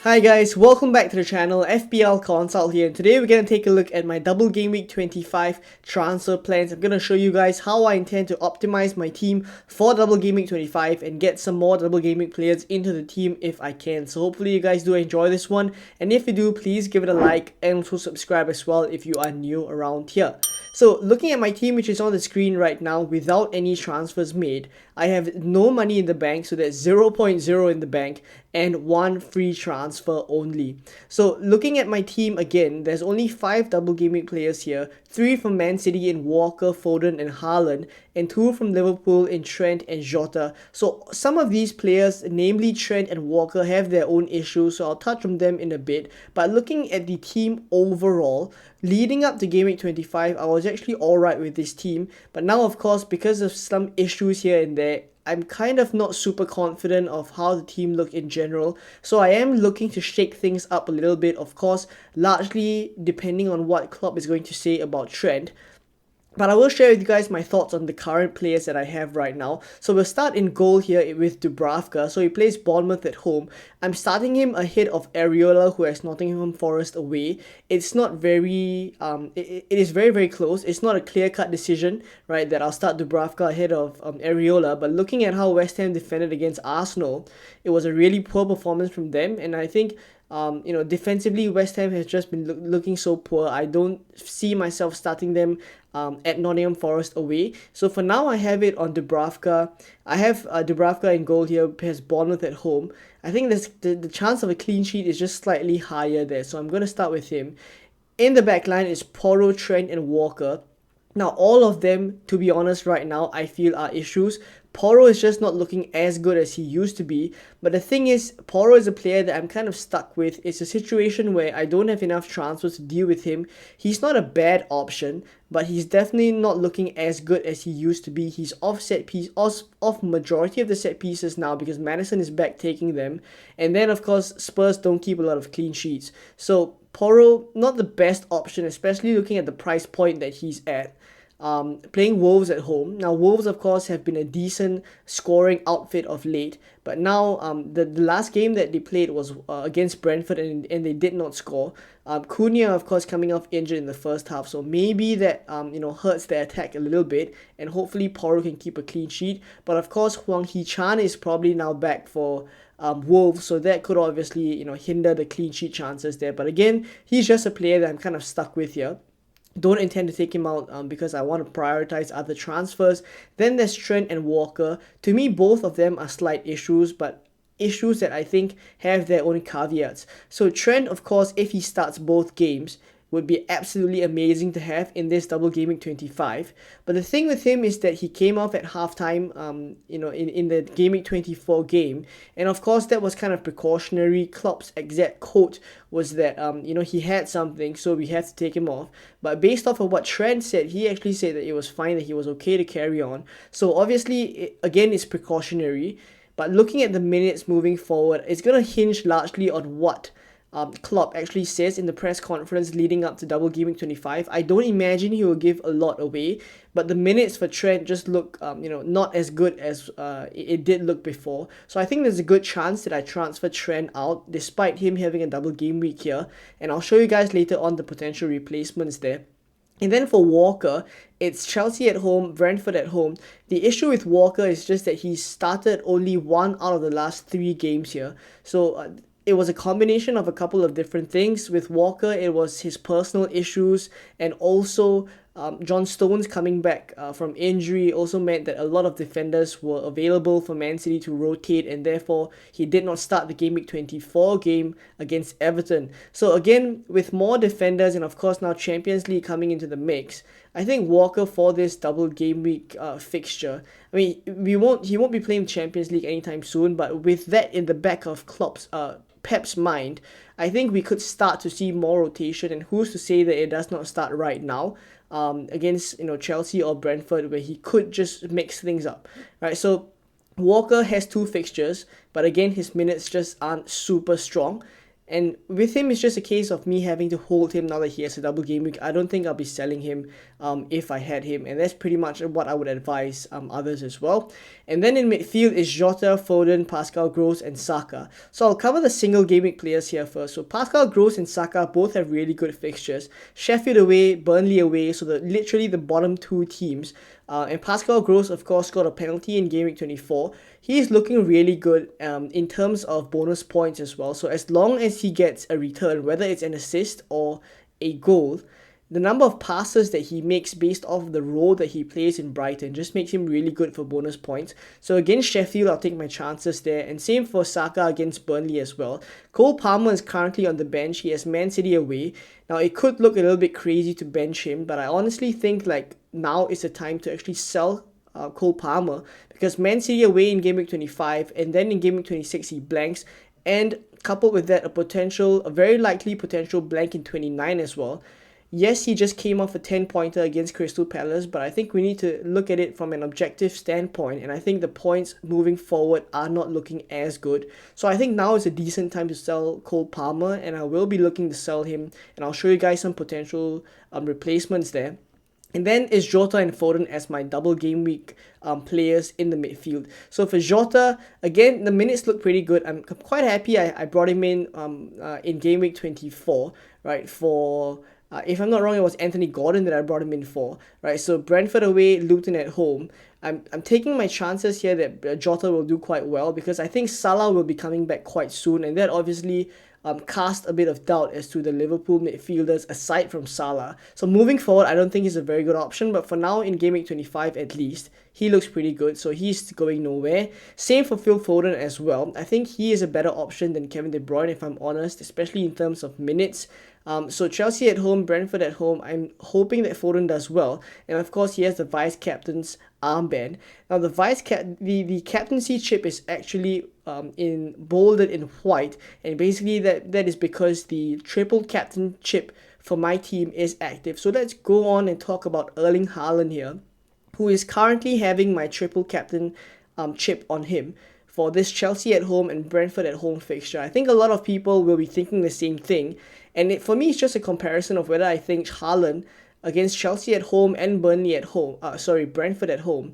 Hi guys, welcome back to the channel, FPL Consult here, and today we're going to take a look at my double game week 25 transfer plans. I'm going to show you guys how I intend to optimize my team for double game week 25 and get some more double game week players into the team if I can. So hopefully you guys do enjoy this one, and if you do, please give it a like and also subscribe as well if you are new around here. So looking at my team, which is on the screen right now without any transfers made, I have no money in the bank, so there's 0.0 in the bank and one free transfer only. So looking at my team again, there's only 5 double game week players here, 3 from Man City in Walker, Foden and Haaland, and 2 from Liverpool in Trent and Jota. So some of these players, namely Trent and Walker, have their own issues, so I'll touch on them in a bit. But looking at the team overall, leading up to Game Week 25, I was actually alright with this team, but now of course because of some issues here and there, I'm kind of not super confident of how the team look in general, so I am looking to shake things up a little bit, of course, largely depending on what Klopp is going to say about Trent. But I will share with you guys my thoughts on the current players that I have right now. So we'll start in goal here with Dubravka. So he plays Bournemouth at home. I'm starting him ahead of Areola, who has Nottingham Forest away. It's not very, it is very, very close. It's not a clear-cut decision, right, that I'll start Dubravka ahead of Areola. But looking at how West Ham defended against Arsenal, it was a really poor performance from them. And I think defensively, West Ham has just been looking so poor. I don't see myself starting them at Nottingham Forest away. So for now, I have it on Dubravka. I have Dubravka in goal here, has Bournemouth at home. I think the chance of a clean sheet is just slightly higher there. So I'm going to start with him. In the back line is Porro, Trent and Walker. Now, all of them, to be honest, right now, I feel are issues. Porro is just not looking as good as he used to be. But the thing is, Porro is a player that I'm kind of stuck with. It's a situation where I don't have enough transfers to deal with him. He's not a bad option, but he's definitely not looking as good as he used to be. He's off majority of the set pieces now because Maddison is back taking them. And then, of course, Spurs don't keep a lot of clean sheets. So Porro, not the best option, especially looking at the price point that he's at. Playing Wolves at home. Now, Wolves, of course, have been a decent scoring outfit of late, but now the last game that they played was against Brentford, and they did not score. Cunha, of course, coming off injured in the first half, so maybe that hurts their attack a little bit, and hopefully Porro can keep a clean sheet. But of course, Hwang Hee-chan is probably now back for Wolves, so that could obviously hinder the clean sheet chances there. But again, he's just a player that I'm kind of stuck with here. Don't intend to take him out because I want to prioritize other transfers. Then there's Trent and Walker. To me, both of them are slight issues, but issues that I think have their own caveats. So Trent, of course, if he starts both games, would be absolutely amazing to have in this double game week 25. But the thing with him is that he came off at halftime, in the game week 24 game, and of course that was kind of precautionary. Klopp's exact quote was that he had something, so we had to take him off. But based off of what Trent said, he actually said that it was fine, that he was okay to carry on. So obviously, again, it's precautionary. But looking at the minutes moving forward, it's gonna hinge largely on what Klopp actually says in the press conference leading up to double game week 25. I don't imagine he will give a lot away, but the minutes for Trent just look not as good as it did look before. So I think there's a good chance that I transfer Trent out despite him having a double game week here, and I'll show you guys later on the potential replacements there. And then for Walker, it's Chelsea at home, Brentford at home. The issue with Walker is just that he started only 1 out of the last 3 games here. So it was a combination of a couple of different things. With Walker, it was his personal issues, and also John Stones coming back from injury also meant that a lot of defenders were available for Man City to rotate, and therefore he did not start the Game Week 24 game against Everton. So again, with more defenders and of course now Champions League coming into the mix, I think Walker for this double game week fixture, I mean, he won't be playing Champions League anytime soon, but with that in the back of Pep's mind, I think we could start to see more rotation, and who's to say that it does not start right now against Chelsea or Brentford, where he could just mix things up, right? So Walker has 2 fixtures, but again his minutes just aren't super strong. And with him, it's just a case of me having to hold him now that he has a double game week. I don't think I'll be selling him if I had him. And that's pretty much what I would advise others as well. And then in midfield is Jota, Foden, Pascal Gross, and Saka. So I'll cover the single game week players here first. So Pascal Gross and Saka both have really good fixtures. Sheffield away, Burnley away. So literally the bottom two teams. And Pascal Gross, of course, got a penalty in Game Week 24. He's looking really good in terms of bonus points as well. So as long as he gets a return, whether it's an assist or a goal, the number of passes that he makes based off the role that he plays in Brighton just makes him really good for bonus points. So against Sheffield, I'll take my chances there. And same for Saka against Burnley as well. Cole Palmer is currently on the bench. He has Man City away. Now, it could look a little bit crazy to bench him, but I honestly think like now is the time to actually sell Cole Palmer, because Man City away in Game Week 25 and then in Game Week 26 he blanks, and coupled with that a very likely potential blank in 29 as well. Yes, he just came off a 10-pointer against Crystal Palace, but I think we need to look at it from an objective standpoint, and I think the points moving forward are not looking as good. So I think now is a decent time to sell Cole Palmer, and I will be looking to sell him, and I'll show you guys some potential replacements there. And then is Jota and Foden as my double game week players in the midfield. So for Jota, again, the minutes look pretty good. I'm quite happy I brought him in game week 24, right? For if I'm not wrong, it was Anthony Gordon that I brought him in for, right? So Brentford away, Luton at home. I'm taking my chances here that Jota will do quite well, because I think Salah will be coming back quite soon, and that obviously cast a bit of doubt as to the Liverpool midfielders aside from Salah. So moving forward, I don't think he's a very good option, but for now in Game Week 25 at least, he looks pretty good, so he's going nowhere. Same for Phil Foden as well. I think he is a better option than Kevin De Bruyne, if I'm honest, especially in terms of minutes. So Chelsea at home, Brentford at home. I'm hoping that Foden does well, and of course he has the vice captain's armband. Now the captaincy chip is actually in bolded in white, and basically that is because the triple captain chip for my team is active. So let's go on and talk about Erling Haaland here, who is currently having my triple captain chip on him for this Chelsea at home and Brentford at home fixture. I think a lot of people will be thinking the same thing, and for me it's just a comparison of whether I think Haaland against Chelsea at home and Brentford at home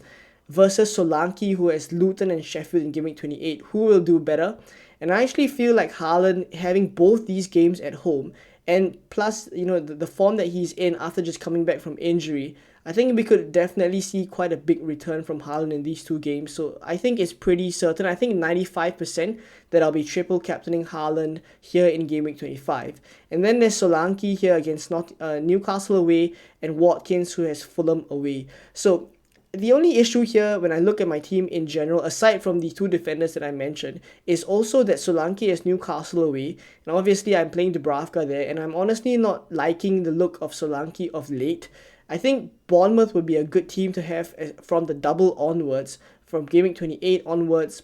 versus Solanke, who has Luton and Sheffield in Game Week 28, who will do better. And I actually feel like Haaland, having both these games at home, and plus, the form that he's in after just coming back from injury, I think we could definitely see quite a big return from Haaland in these two games. So I think it's pretty certain. I think 95% that I'll be triple captaining Haaland here in Game Week 25. And then there's Solanke here against Newcastle away, and Watkins, who has Fulham away. So the only issue here when I look at my team in general, aside from the two defenders that I mentioned, is also that Solanke has Newcastle away. And obviously I'm playing Dubravka there, and I'm honestly not liking the look of Solanke of late. I think Bournemouth would be a good team to have from the double onwards, from Game Week 28 onwards,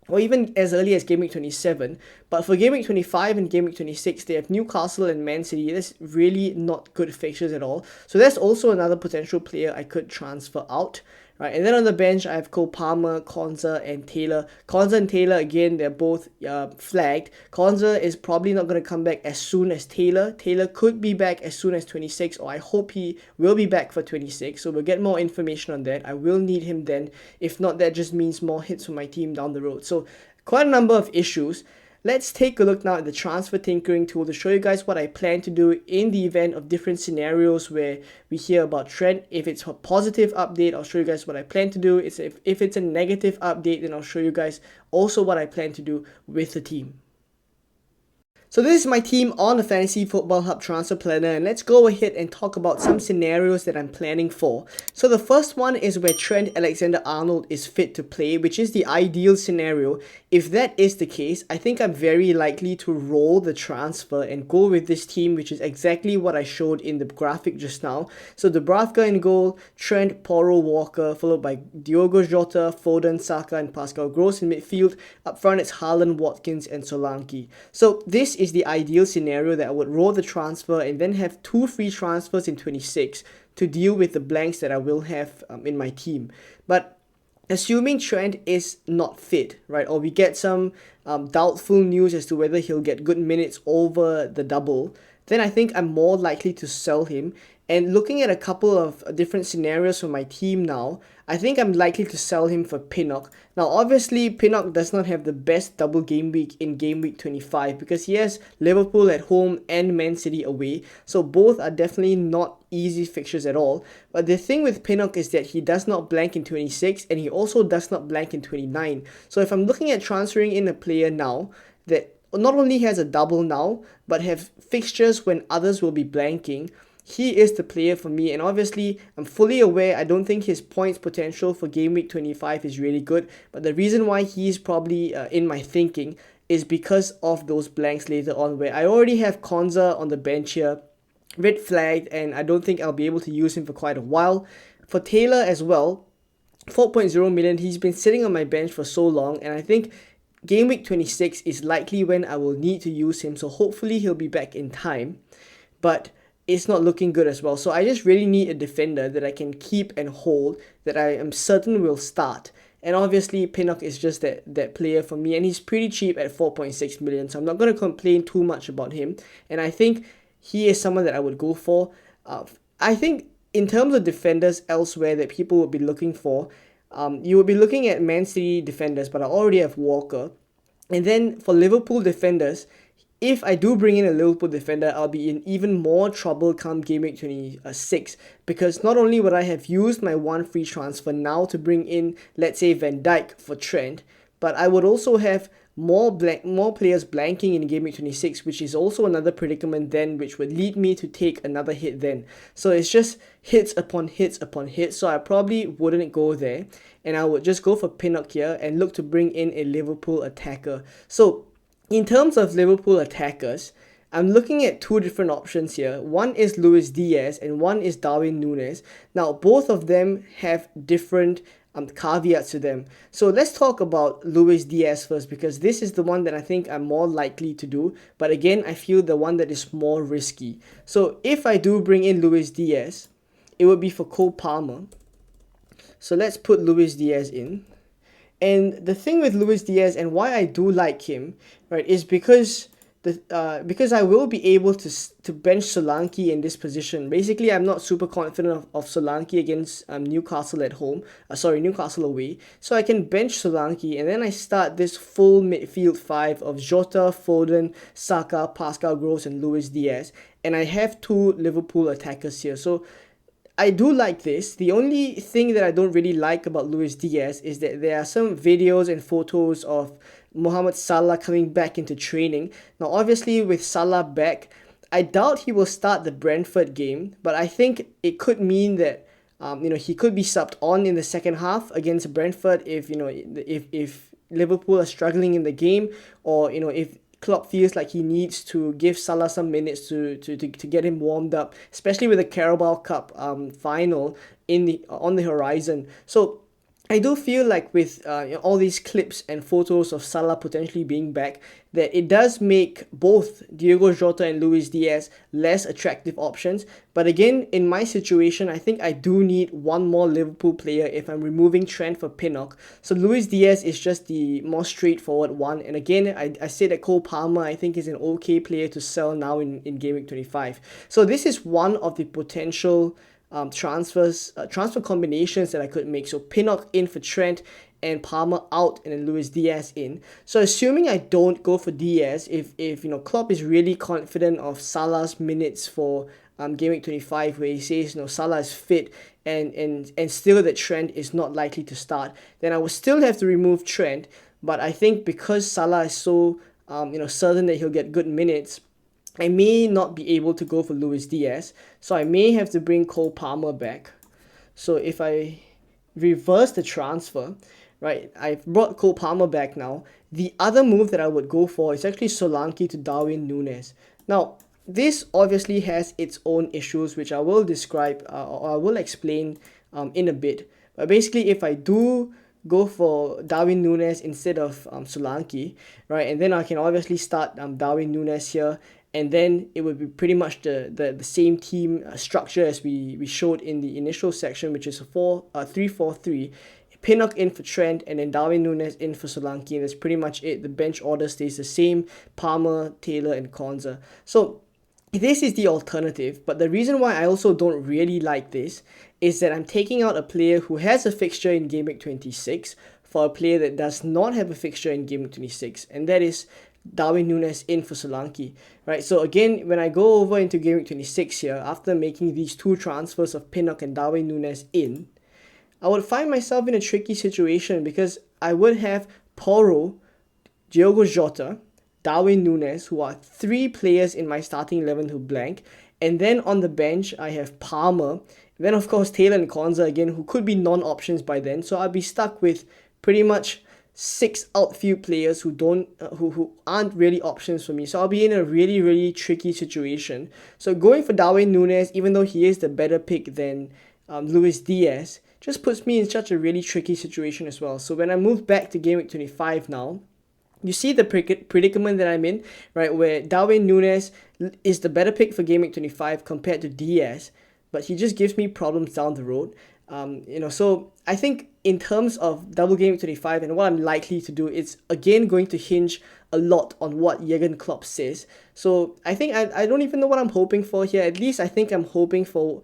or even as early as Game Week 27. But for Game Week 25 and Game Week 26, they have Newcastle and Man City. That's really not good fixtures at all. So that's also another potential player I could transfer out. Right, and then on the bench, I have Cole Palmer, Konza, and Taylor. Konza and Taylor, again, they're both flagged. Konza is probably not going to come back as soon as Taylor. Taylor could be back as soon as 26, or I hope he will be back for 26. So we'll get more information on that. I will need him then. If not, that just means more hits for my team down the road. So quite a number of issues. Let's take a look now at the transfer tinkering tool to show you guys what I plan to do in the event of different scenarios where we hear about Trent. If it's a positive update, I'll show you guys what I plan to do. If it's a negative update, then I'll show you guys also what I plan to do with the team. So this is my team on the Fantasy Football Hub Transfer Planner, and let's go ahead and talk about some scenarios that I'm planning for. So the first one is where Trent Alexander-Arnold is fit to play, which is the ideal scenario. If that is the case, I think I'm very likely to roll the transfer and go with this team, which is exactly what I showed in the graphic just now. So Dubravka in goal, Trent, Porro, Walker, followed by Diogo Jota, Foden, Saka, and Pascal Gross in midfield. Up front, it's Haaland, Watkins, and Solanke. So this is the ideal scenario that I would roll the transfer and then have 2 free transfers in 26 to deal with the blanks that I will have in my team. But assuming Trent is not fit, right, or we get some doubtful news as to whether he'll get good minutes over the double, then I think I'm more likely to sell him. And looking at a couple of different scenarios for my team now, I think I'm likely to sell him for Pinnock. Now, obviously, Pinnock does not have the best double game week in game week 25 because he has Liverpool at home and Man City away. So both are definitely not easy fixtures at all. But the thing with Pinnock is that he does not blank in 26 and he also does not blank in 29. So if I'm looking at transferring in a player now that not only has a double now, but have fixtures when others will be blanking, he is the player for me. And obviously, I'm fully aware I don't think his points potential for game week 25 is really good. But the reason why he's probably in my thinking is because of those blanks later on, where I already have Konza on the bench here, red flagged, and I don't think I'll be able to use him for quite a while. For Taylor as well, 4.0 million, he's been sitting on my bench for so long, and I think game week 26 is likely when I will need to use him, so hopefully he'll be back in time. But it's not looking good as well. So I just really need a defender that I can keep and hold, that I am certain will start. And obviously, Pinnock is just that player for me, and he's pretty cheap at 4.6 million, so I'm not going to complain too much about him. And I think he is someone that I would go for. I think in terms of defenders elsewhere that people would be looking for, you would be looking at Man City defenders, but I already have Walker. And then for Liverpool defenders, if I do bring in a Liverpool defender, I'll be in even more trouble come game week 26 because not only would I have used my one free transfer now to bring in, let's say, Van Dijk for Trent, but I would also have more players blanking in game week 26, which is also another predicament then, which would lead me to take another hit then. So it's just hits upon hits upon hits, so I probably wouldn't go there, and I would just go for Pinnock here and look to bring in a Liverpool attacker. So in terms of Liverpool attackers, I'm looking at two different options here. One is Luis Diaz and one is Darwin Núñez. Now, both of them have different caveats to them. So let's talk about Luis Diaz first because this is the one that I think I'm more likely to do. But again, I feel the one that is more risky. So if I do bring in Luis Diaz, it would be for Cole Palmer. So let's put Luis Diaz in. And the thing with Luis Diaz and why I do like him, right, is because I will be able to bench Solanke in this position. Basically, I'm not super confident of Solanke against Newcastle at home. Newcastle away. So I can bench Solanke and then I start this full midfield five of Jota, Foden, Saka, Pascal Gross, and Luis Diaz. And I have two Liverpool attackers here. So I do like this. The only thing that I don't really like about Luis Diaz is that there are some videos and photos of Mohamed Salah coming back into training. Now, obviously, with Salah back, I doubt he will start the Brentford game, but I think it could mean that he could be subbed on in the second half against Brentford if if Liverpool are struggling in the game, or if Klopp feels like he needs to give Salah some minutes to get him warmed up, especially with the Carabao Cup final on the horizon. So I do feel like with all these clips and photos of Salah potentially being back, that it does make both Diogo Jota and Luis Diaz less attractive options. But again, in my situation, I think I do need one more Liverpool player if I'm removing Trent for Pinnock. So Luis Diaz is just the more straightforward one. And again, I say that Cole Palmer, I think, is an okay player to sell now in Game Week 25. So this is one of the potential transfer combinations that I could make. So Pinnock in for Trent and Palmer out and then Luis Diaz in. So assuming I don't go for Diaz, if Klopp is really confident of Salah's minutes for game week 25, where he says Salah is fit and still that Trent is not likely to start, then I will still have to remove Trent. But I think because Salah is so certain that he'll get good minutes, I may not be able to go for Luis Diaz, so I may have to bring Cole Palmer back. So if I reverse the transfer, right, I've brought Cole Palmer back now. The other move that I would go for is actually Solanke to Darwin Núñez. Now, this obviously has its own issues, which I will describe or I will explain in a bit. But basically, if I do go for Darwin Núñez instead of Solanke, right, and then I can obviously start Darwin Núñez here, and then it would be pretty much the same team structure as we showed in the initial section, which is a 3-4-3. Pinnock in for Trent, and then Darwin Núñez in for Solanke, and that's pretty much it. The bench order stays the same: Palmer, Taylor, and Konza. So this is the alternative, but the reason why I also don't really like this is that I'm taking out a player who has a fixture in Game Week 26 for a player that does not have a fixture in Game Week 26, and that is Darwin Núñez in for Solanke, right? So again, when I go over into Game Week 26 here, after making these two transfers of Pinnock and Darwin Núñez in, I would find myself in a tricky situation because I would have Porro, Diogo Jota, Darwin Núñez, who are three players in my starting 11 who blank, and then on the bench I have Palmer, then of course Taylor and Konza again, who could be non-options by then, so I'll be stuck with pretty much 6 outfield players who aren't really options for me. So I'll be in a really tricky situation. So going for Darwin Núñez, even though he is the better pick than Luis Diaz, just puts me in such a really tricky situation as well. So when I move back to Game Week 25 now, you see the predicament that I'm in, right, where Darwin Núñez is the better pick for Game Week 25 compared to Diaz, but he just gives me problems down the road. So I think in terms of double Game Week 25 and what I'm likely to do, it's again going to hinge a lot on what Jurgen Klopp says. So I think I don't even know what I'm hoping for here. At least I think I'm hoping for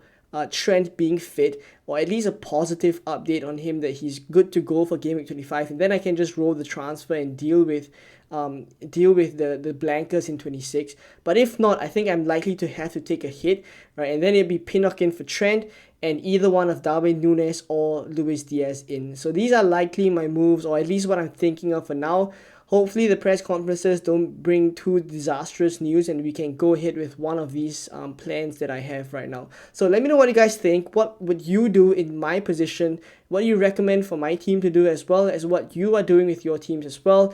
Trent being fit, or at least a positive update on him that he's good to go for Game Week 25, and then I can just roll the transfer and deal with the blankers in 26. But if not, I think I'm likely to have to take a hit, right? And then it'd be Pinnock in for Trent, and either one of Darwin Núñez or Luis Diaz in. So these are likely my moves, or at least what I'm thinking of for now. Hopefully the press conferences don't bring too disastrous news and we can go ahead with one of these plans that I have right now. So let me know what you guys think. What would you do in my position? What do you recommend for my team to do, as well as what you are doing with your teams as well?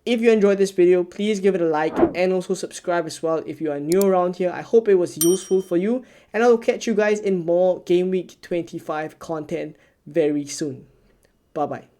If you enjoyed this video, please give it a like and also subscribe as well if you are new around here. I hope it was useful for you, and I will catch you guys in more Game Week 25 content very soon. Bye bye.